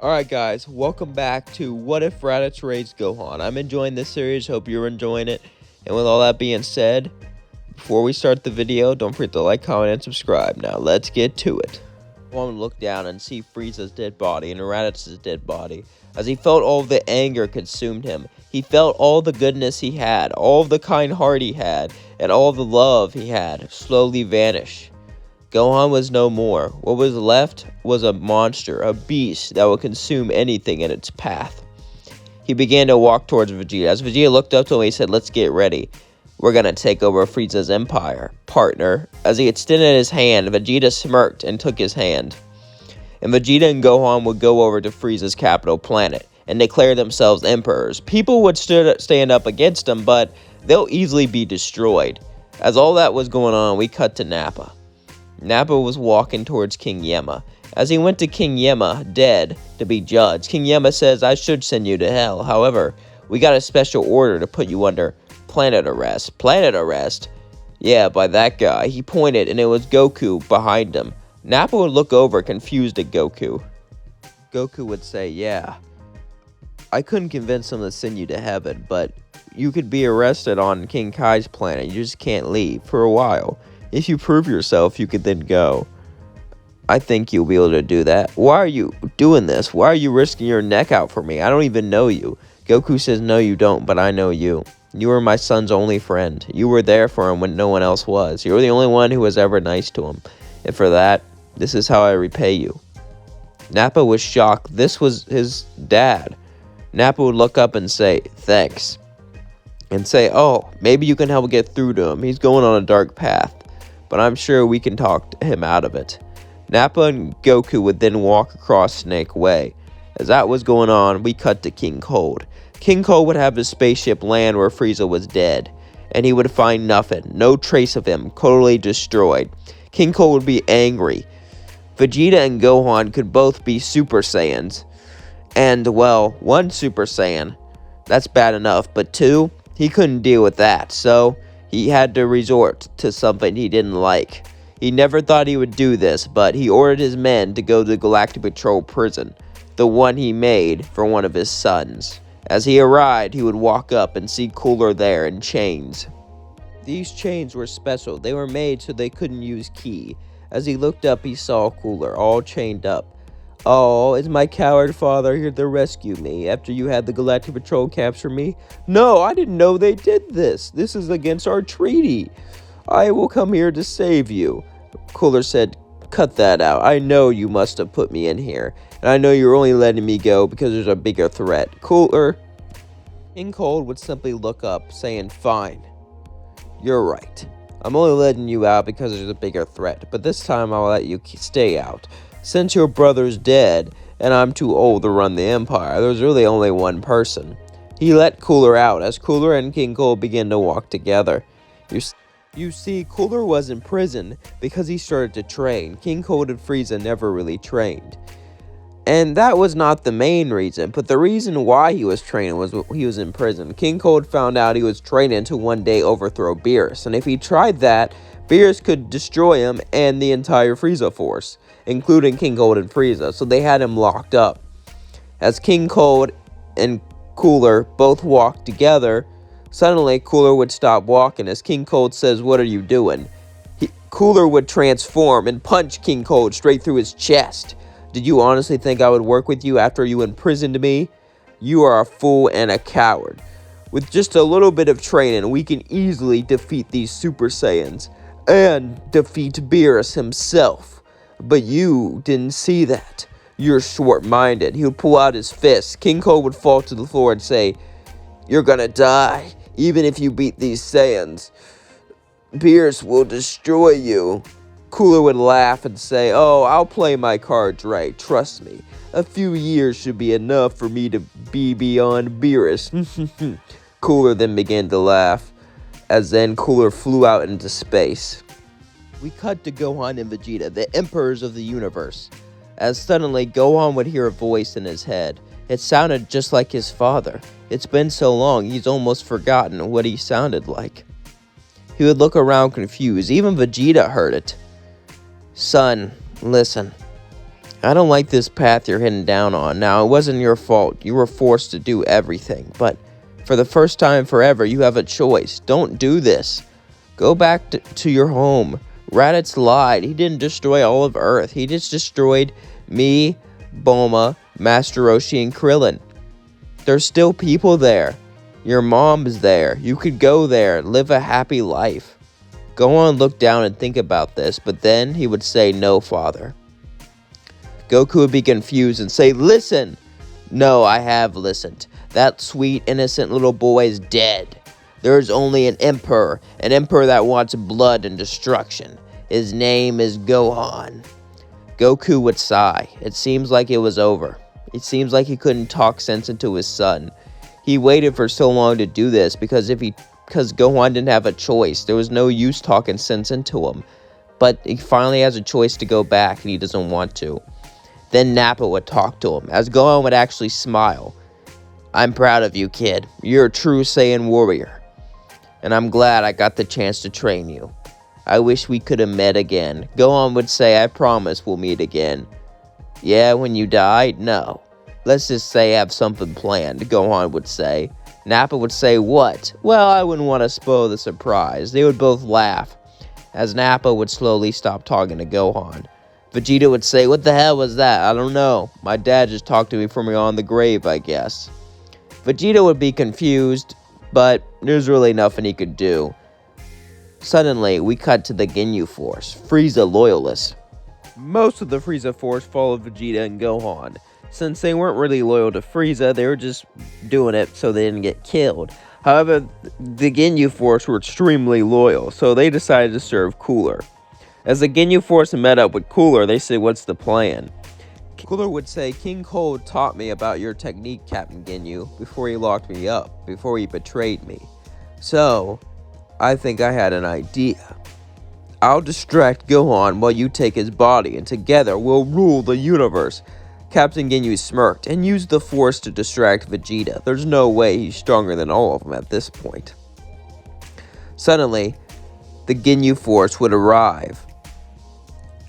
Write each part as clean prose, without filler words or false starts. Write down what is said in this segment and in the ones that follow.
Alright guys, welcome back to What If Raditz Raised Gohan. I'm enjoying this series, hope you're enjoying it. And with all that being said, before we start the video, don't forget to like, comment, and subscribe. Now let's get to it. Gohan looked down and see Frieza's dead body and Raditz's dead body. As he felt all the anger consumed him, he felt all the goodness he had, all the kind heart he had, and all the love he had slowly vanish. Gohan was no more. What was left was a monster, a beast that would consume anything in its path. He began to walk towards Vegeta. As Vegeta looked up to him, he said, "Let's get ready. We're gonna take over Frieza's empire, partner." As he extended his hand, Vegeta smirked and took his hand. And Vegeta and Gohan would go over to Frieza's capital planet and declare themselves emperors. People would stand up against them, but they'll easily be destroyed. As all that was going on, we cut to Nappa. Nappa was walking towards King Yemma. As he went to King Yemma, dead, to be judged, King Yemma says, "I should send you to hell. However, we got a special order to put you under planet arrest." Planet arrest? Yeah, by that guy. He pointed, and it was Goku behind him. Nappa would look over, confused at Goku. Goku would say, "Yeah, I couldn't convince him to send you to heaven, but you could be arrested on King Kai's planet. You just can't leave for a while. If you prove yourself, you could then go. I think you'll be able to do that. Why are you doing this? Why are you risking your neck out for me? I don't even know you." Goku says, "No, you don't, but I know you. You were my son's only friend. You were there for him when no one else was. You were the only one who was ever nice to him. And for that, this is how I repay you." Nappa was shocked. This was his dad. Nappa would look up and say, "Thanks." And say, "Oh, maybe you can help get through to him. He's going on a dark path. But I'm sure we can talk him out of it." Nappa and Goku would then walk across Snake Way. As that was going on, we cut to King Cold. King Cold would have his spaceship land where Frieza was dead, and he would find nothing, no trace of him, totally destroyed. King Cold would be angry. Vegeta and Gohan could both be Super Saiyans, and, well, one Super Saiyan, that's bad enough, but two, he couldn't deal with that, so he had to resort to something he didn't like. He never thought he would do this, but he ordered his men to go to the Galactic Patrol prison, the one he made for one of his sons. As he arrived, he would walk up and see Cooler there in chains. These chains were special. They were made so they couldn't use ki. As he looked up, he saw Cooler, all chained up. "Oh, is my coward father here to rescue me after you had the Galactic Patrol capture me?" "No, I didn't know they did this. This is against our treaty. I will come here to save you." Cooler said, "Cut that out. I know you must have put me in here, and I know you're only letting me go because there's a bigger threat." Cooler. King Cold would simply look up, saying, "Fine. You're right. I'm only letting you out because there's a bigger threat, but this time I'll let you stay out. Since your brother's dead, and I'm too old to run the Empire, there's really only one person." He let Cooler out as Cooler and King Cold began to walk together. You see, Cooler was in prison because he started to train. King Cold and Frieza never really trained. And that was not the main reason, but the reason why he was training was he was in prison. King Cold found out he was training to one day overthrow Beerus, and if he tried that, Beerus could destroy him and the entire Frieza force, including King Cold and Frieza, so they had him locked up. As King Cold and Cooler both walked together, suddenly Cooler would stop walking as King Cold says, "What are you doing?" Cooler would transform and punch King Cold straight through his chest. "Did you honestly think I would work with you after you imprisoned me? You are a fool and a coward. With just a little bit of training, we can easily defeat these Super Saiyans and defeat Beerus himself. But you didn't see that. You're short-minded." He would pull out his fist. King Cold would fall to the floor and say, "You're gonna die. Even if you beat these Saiyans, Beerus will destroy you." Cooler would laugh and say, "Oh, I'll play my cards right. Trust me. A few years should be enough for me to be beyond Beerus." Cooler then began to laugh, as then Cooler flew out into space. We cut to Gohan and Vegeta, the emperors of the universe, as suddenly Gohan would hear a voice in his head. It sounded just like his father. It's been so long, he's almost forgotten what he sounded like. He would look around confused. Even Vegeta heard it. "Son, listen. I don't like this path you're heading down on. Now, it wasn't your fault. You were forced to do everything. But for the first time forever, you have a choice. Don't do this. Go back to your home. Raditz lied. He didn't destroy all of Earth. He just destroyed me, Bulma, Master Roshi, and Krillin. There's still people there. Your mom's there. You could go there, live a happy life. Gohan looked down and think about this, but then he would say, "No, father." Goku would be confused and say, "Listen." "No, I have listened. That sweet, innocent little boy is dead. There is only an emperor that wants blood and destruction. His name is Gohan." Goku would sigh. It seems like it was over. It seems like he couldn't talk sense into his son. He waited for so long to do this because Gohan didn't have a choice. There was no use talking sense into him. But he finally has a choice to go back, and he doesn't want to. Then Nappa would talk to him, as Gohan would actually smile. "I'm proud of you, kid. You're a true Saiyan warrior. And I'm glad I got the chance to train you. I wish we could have met again." Gohan would say, "I promise we'll meet again." "Yeah, when you die? No. Let's just say I have something planned," Gohan would say. Nappa would say, "What?" "Well, I wouldn't want to spoil the surprise." They would both laugh, as Nappa would slowly stop talking to Gohan. Vegeta would say, "What the hell was that? I don't know. My dad just talked to me from beyond the grave, I guess." Vegeta would be confused, but there's really nothing he could do. Suddenly, we cut to the Ginyu Force, Frieza loyalists. Most of the Frieza Force followed Vegeta and Gohan. Since they weren't really loyal to Frieza, they were just doing it so they didn't get killed. However, the Ginyu Force were extremely loyal, so they decided to serve Cooler. As the Ginyu Force met up with Cooler, they said, "What's the plan?" Cooler would say, "King Cold taught me about your technique, Captain Ginyu, before he locked me up, before he betrayed me. So, I think I had an idea. I'll distract Gohan while you take his body, and together we'll rule the universe." Captain Ginyu smirked and used the Force to distract Vegeta. There's no way he's stronger than all of them at this point. Suddenly, the Ginyu Force would arrive.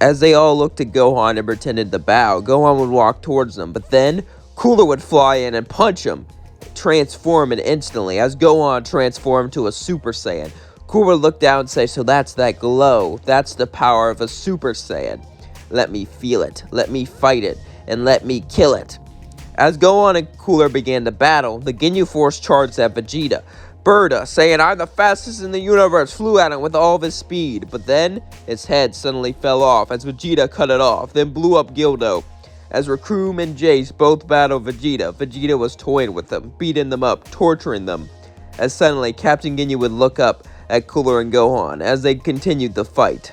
As they all looked at Gohan and pretended to bow, Gohan would walk towards them, but then Cooler would fly in and punch him, transforming instantly. As Gohan transformed to a Super Saiyan, Cooler looked down and say, "So that's that glow. That's the power of a Super Saiyan. Let me feel it. Let me fight it. And let me kill it." As Gohan and Cooler began to battle, the Ginyu Force charged at Vegeta. Burda, saying, "I'm the fastest in the universe," flew at him with all of his speed, but then its head suddenly fell off as Vegeta cut it off, then blew up Gildo. As Recoome and Jace both battled Vegeta, Vegeta was toying with them, beating them up, torturing them. As suddenly, Captain Ginyu would look up at Cooler and Gohan as they continued the fight.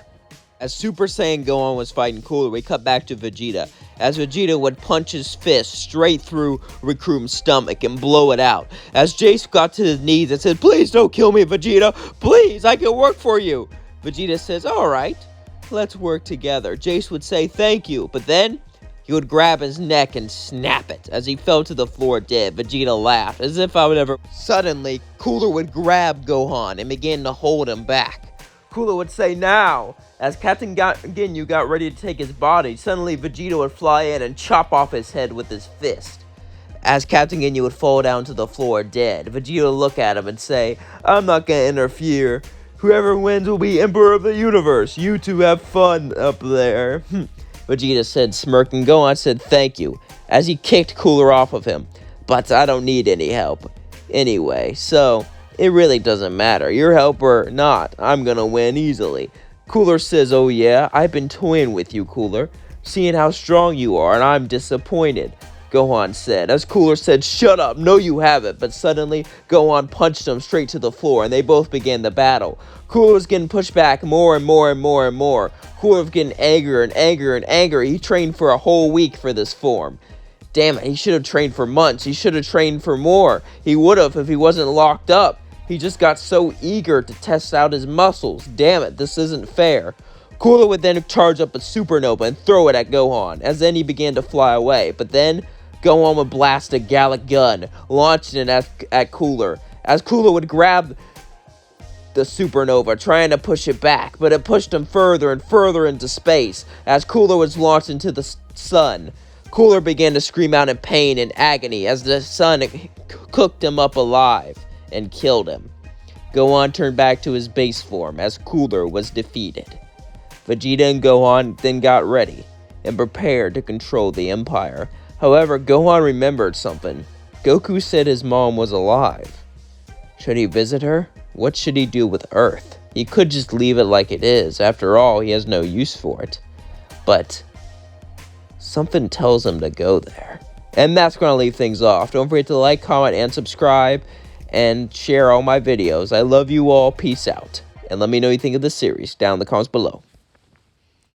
As Super Saiyan Gohan was fighting Cooler, we cut back to Vegeta, as Vegeta would punch his fist straight through Recoome's stomach and blow it out. As Jace got to his knees and said, "Please don't kill me, Vegeta. Please, I can work for you." Vegeta says, "Alright, let's work together." Jace would say, "Thank you," but then he would grab his neck and snap it. As he fell to the floor dead, Vegeta laughed, as if I would ever... Suddenly, Cooler would grab Gohan and begin to hold him back. Cooler would say, "Now." As Captain Ginyu got ready to take his body, suddenly Vegeta would fly in and chop off his head with his fist. As Captain Ginyu would fall down to the floor dead, Vegeta would look at him and say, "I'm not gonna interfere. Whoever wins will be Emperor of the Universe. You two have fun up there." Vegeta said, smirking. Gohan said, "Thank you," as he kicked Cooler off of him. "But I don't need any help. Anyway, so it really doesn't matter. Your help or not, I'm gonna win easily." Cooler says, "Oh yeah, I've been toying with you, Cooler, seeing how strong you are, and I'm disappointed," Gohan said. As Cooler said, "Shut up, no you haven't," but suddenly Gohan punched him straight to the floor, and they both began the battle. Cooler was getting pushed back more and more and more and more. Cooler was getting angrier and angrier and angrier. He trained for a whole week for this form. Damn it, he should have trained for months. He should have trained for more. He would have if he wasn't locked up. He just got so eager to test out his muscles. Damn it, this isn't fair. Cooler would then charge up a supernova and throw it at Gohan, as then he began to fly away. But then, Gohan would blast a Gallic gun, launching it at Cooler. As Cooler would grab the supernova, trying to push it back, but it pushed him further and further into space. As Cooler was launched into sun. Cooler began to scream out in pain and agony as the sun cooked him up alive and killed him. Gohan turned back to his base form as Cooler was defeated. Vegeta and Gohan then got ready and prepared to control the Empire. However, Gohan remembered something. Goku said his mom was alive. Should he visit her? What should he do with Earth? He could just leave it like it is. After all, he has no use for it. But something tells him to go there. And that's going to leave things off. Don't forget to like, comment, and subscribe, and share all my videos. I love you all. Peace out. And let me know what you think of this series down in the comments below.